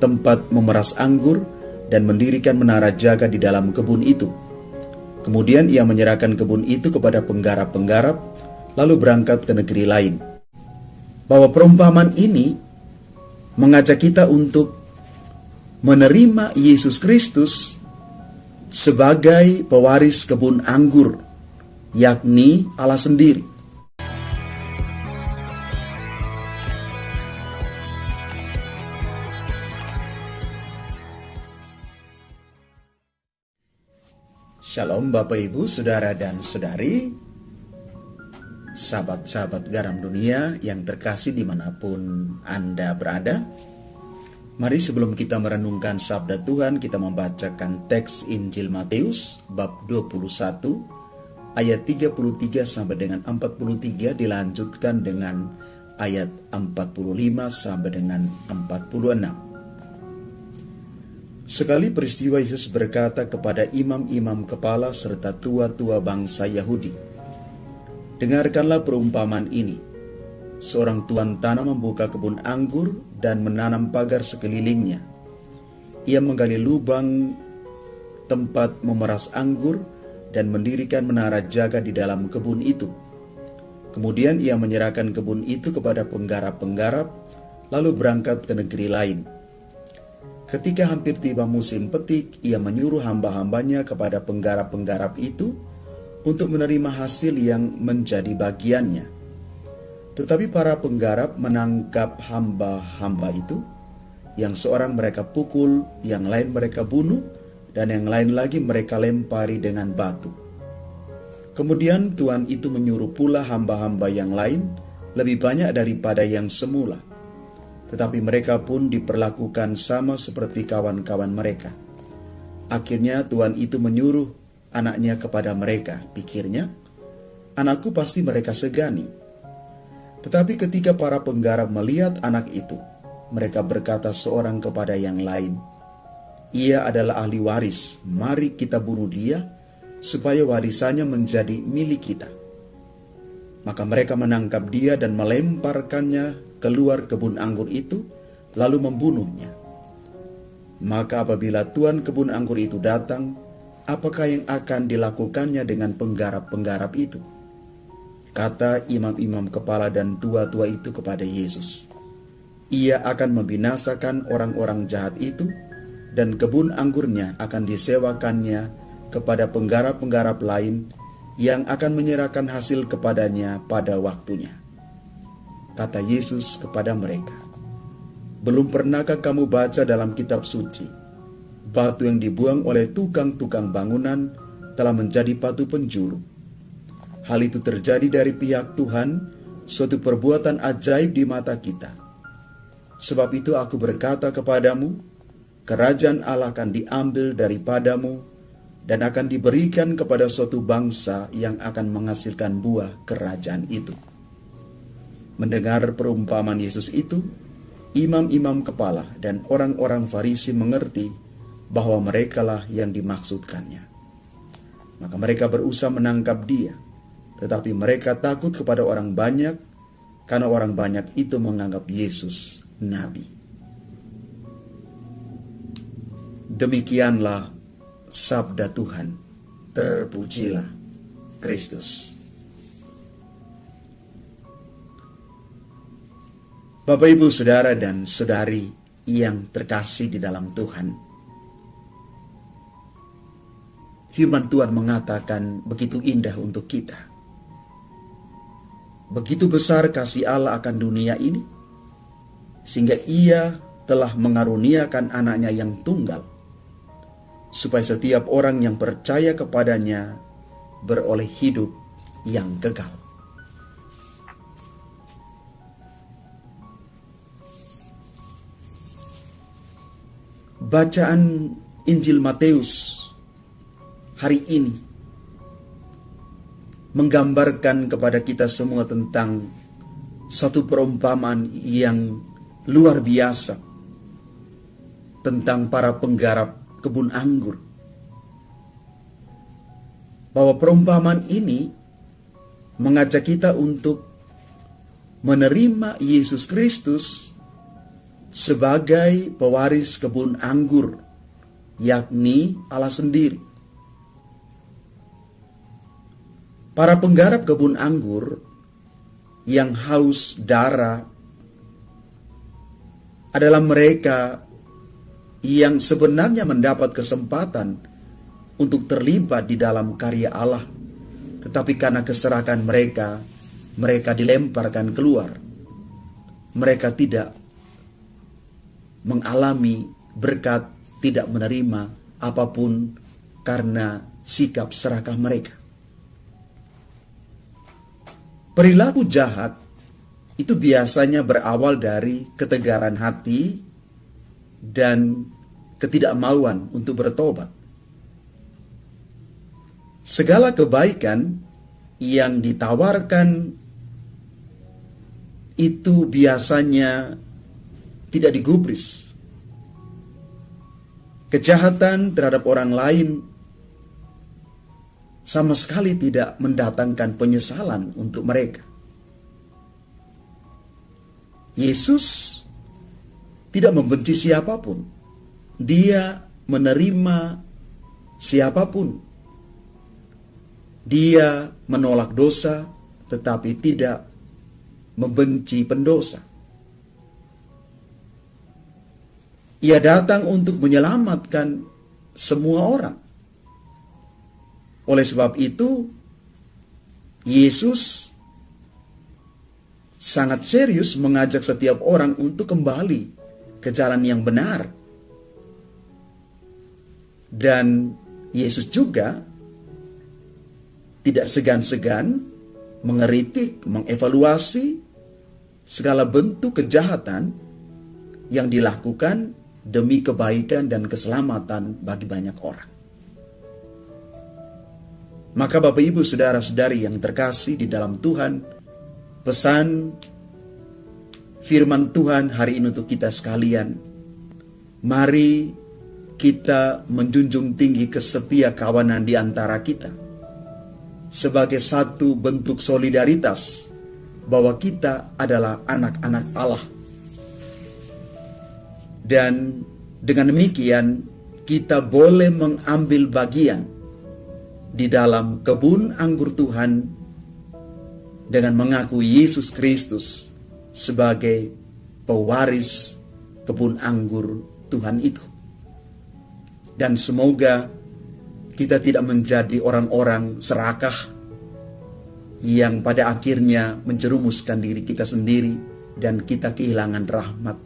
tempat memeras anggur dan mendirikan menara jaga di dalam kebun itu. Kemudian ia menyerahkan kebun itu kepada penggarap-penggarap, lalu berangkat ke negeri lain. Bahwa perumpamaan ini mengajak kita untuk menerima Yesus Kristus sebagai pewaris kebun anggur, yakni Allah sendiri. Shalom Bapak Ibu, Saudara dan Saudari, sahabat-sahabat garam dunia yang terkasih dimanapun Anda berada. Mari sebelum kita merenungkan sabda Tuhan, kita membacakan teks Injil Matius bab 21 ayat 33 sampai dengan 43, dilanjutkan dengan ayat 45 sampai dengan 46. Sekali peristiwa Yesus berkata kepada imam-imam kepala serta tua-tua bangsa Yahudi, "Dengarkanlah perumpamaan ini. Seorang tuan tanah membuka kebun anggur dan menanam pagar sekelilingnya. Ia menggali lubang tempat memeras anggur dan mendirikan menara jaga di dalam kebun itu. Kemudian ia menyerahkan kebun itu kepada penggarap-penggarap, lalu berangkat ke negeri lain. Ketika hampir tiba musim petik, ia menyuruh hamba-hambanya kepada penggarap-penggarap itu untuk menerima hasil yang menjadi bagiannya. Tetapi para penggarap menangkap hamba-hamba itu, yang seorang mereka pukul, yang lain mereka bunuh, dan yang lain lagi mereka lempari dengan batu. Kemudian Tuhan itu menyuruh pula hamba-hamba yang lain lebih banyak daripada yang semula. Tetapi mereka pun diperlakukan sama seperti kawan-kawan mereka. Akhirnya Tuhan itu menyuruh anaknya kepada mereka. Pikirnya, anakku pasti mereka segani. Tetapi ketika para penggarap melihat anak itu, mereka berkata seorang kepada yang lain, 'Ia adalah ahli waris, mari kita bunuh dia, supaya warisannya menjadi milik kita.' Maka mereka menangkap dia dan melemparkannya keluar kebun anggur itu, lalu membunuhnya. Maka apabila tuan kebun anggur itu datang, apakah yang akan dilakukannya dengan penggarap-penggarap itu?" Kata imam-imam kepala dan tua-tua itu kepada Yesus, "Ia akan membinasakan orang-orang jahat itu, dan kebun anggurnya akan disewakannya kepada penggarap-penggarap lain yang akan menyerahkan hasil kepadanya pada waktunya." Kata Yesus kepada mereka, "Belum pernahkah kamu baca dalam kitab suci, batu yang dibuang oleh tukang-tukang bangunan telah menjadi batu penjuru? Hal itu terjadi dari pihak Tuhan, suatu perbuatan ajaib di mata kita. Sebab itu aku berkata kepadamu, kerajaan Allah akan diambil daripadamu dan akan diberikan kepada suatu bangsa yang akan menghasilkan buah kerajaan itu." Mendengar perumpamaan Yesus itu, imam-imam kepala dan orang-orang Farisi mengerti bahwa merekalah yang dimaksudkannya. Maka mereka berusaha menangkap dia, tetapi mereka takut kepada orang banyak, karena orang banyak itu menganggap Yesus nabi. Demikianlah sabda Tuhan. Terpujilah Kristus. Bapak, Ibu, Saudara, dan Saudari yang terkasih di dalam Tuhan, firman Tuhan mengatakan begitu indah untuk kita. Begitu besar kasih Allah akan dunia ini, sehingga Ia telah mengaruniakan anaknya yang tunggal, supaya setiap orang yang percaya kepadanya beroleh hidup yang kekal. Bacaan Injil Matius hari ini menggambarkan kepada kita semua tentang satu perumpamaan yang luar biasa tentang para penggarap kebun anggur. Bahwa perumpamaan ini mengajak kita untuk menerima Yesus Kristus sebagai pewaris kebun anggur, yakni Allah sendiri. Para penggarap kebun anggur yang haus darah adalah mereka yang sebenarnya mendapat kesempatan untuk terlibat di dalam karya Allah, tetapi karena keserakan mereka, mereka dilemparkan keluar. Mereka tidak mengalami berkat, tidak menerima apapun karena sikap serakah mereka. Perilaku jahat itu biasanya berawal dari ketegaran hati dan ketidakmauan untuk bertobat. Segala kebaikan yang ditawarkan itu biasanya tidak digubris. Kejahatan terhadap orang lain sama sekali tidak mendatangkan penyesalan untuk mereka. Yesus tidak membenci siapapun. Dia menerima siapapun. Dia menolak dosa, tetapi tidak membenci pendosa. Ia datang untuk menyelamatkan semua orang. Oleh sebab itu, Yesus sangat serius mengajak setiap orang untuk kembali ke jalan yang benar. Dan Yesus juga tidak segan-segan mengeritik, mengevaluasi segala bentuk kejahatan yang dilakukan demi kebaikan dan keselamatan bagi banyak orang. Maka Bapak Ibu Saudara-saudari yang terkasih di dalam Tuhan, pesan firman Tuhan hari ini untuk kita sekalian, mari kita menjunjung tinggi kesetia kawanan di antara kita sebagai satu bentuk solidaritas bahwa kita adalah anak-anak Allah. Dan dengan demikian kita boleh mengambil bagian di dalam kebun anggur Tuhan dengan mengakui Yesus Kristus sebagai pewaris kebun anggur Tuhan itu. Dan semoga kita tidak menjadi orang-orang serakah yang pada akhirnya menjerumuskan diri kita sendiri dan kita kehilangan rahmat.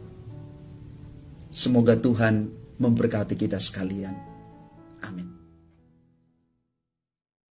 Semoga Tuhan memberkati kita sekalian. Amin.